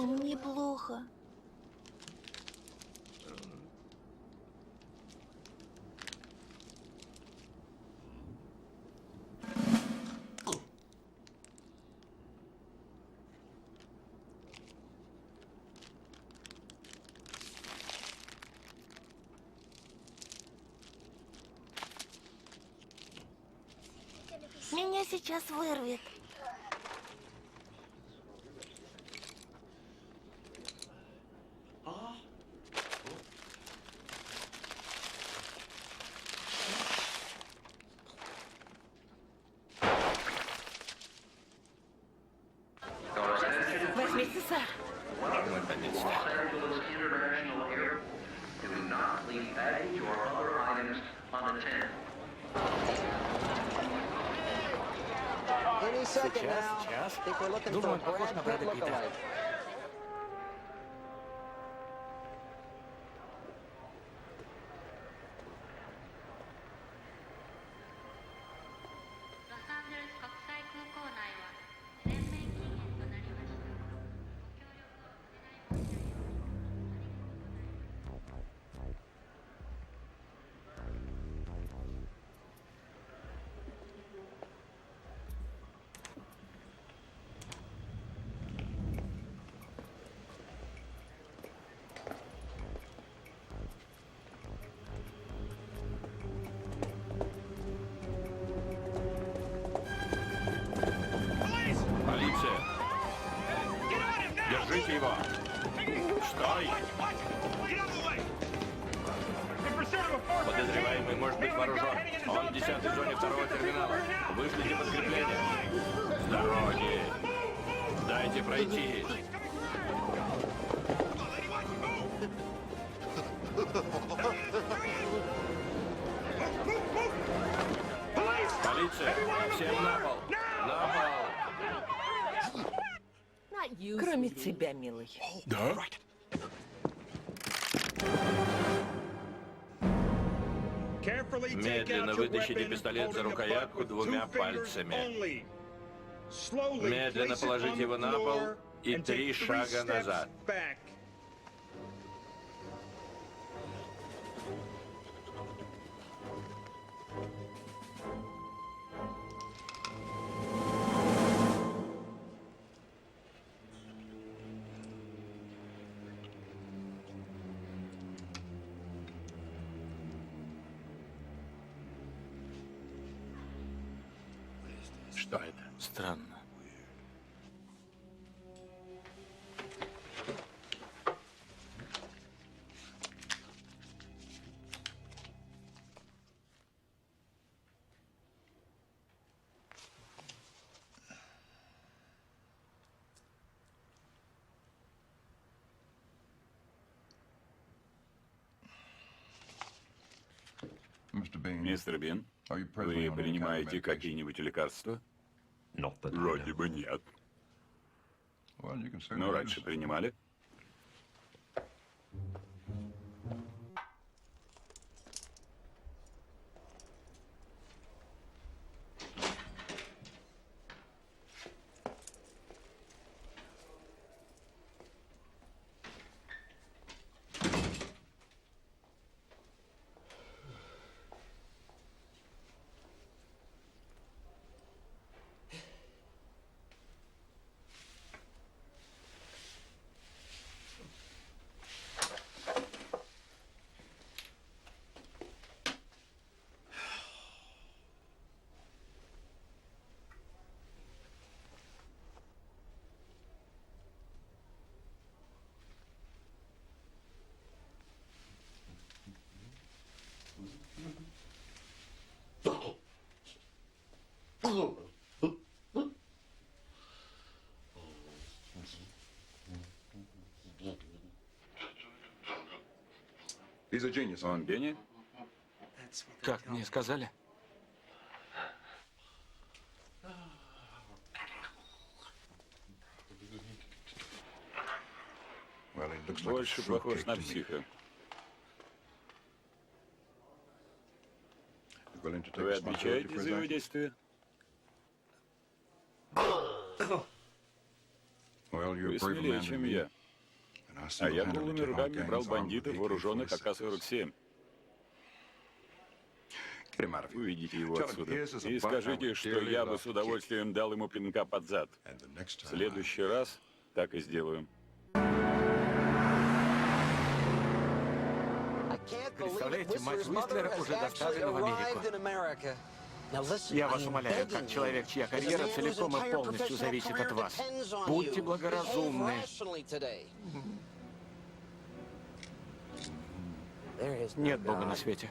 По-моему, неплохо. Меня сейчас вырвет. Возьмите, сэр. Наконец-то. Сейчас. Думаю, он похож на Брэда Питта. Полиция! Держите его! Стой! Подозреваемый может быть вооружен. Он в 10-й зоне второго терминала. Вышлите подкрепление. С дороги! Дайте пройти! Полиция! Всем на пол! На пол! Кроме тебя, милый. Да? Медленно вытащите пистолет за рукоятку двумя пальцами. Медленно положите его на пол и 3 шага назад. Что это? Странно. Мистер Бин, вы принимаете какие-нибудь лекарства? Вроде бы нет. Но раньше принимали? Он гений? Как мне сказали? Больше похож на психа. Вы отвечаете за его действия? Вы смелее, чем я. А я голыми руками брал бандитов, вооруженных АК-47. Уведите его отсюда. И скажите, что я бы с удовольствием дал ему пинка под зад. В следующий раз так и сделаю. Представляете, мать Уистлера уже доставлена в Америку. Я вас умоляю, как человек, чья карьера целиком и полностью зависит от вас. Будьте благоразумны. Нет Бога на свете.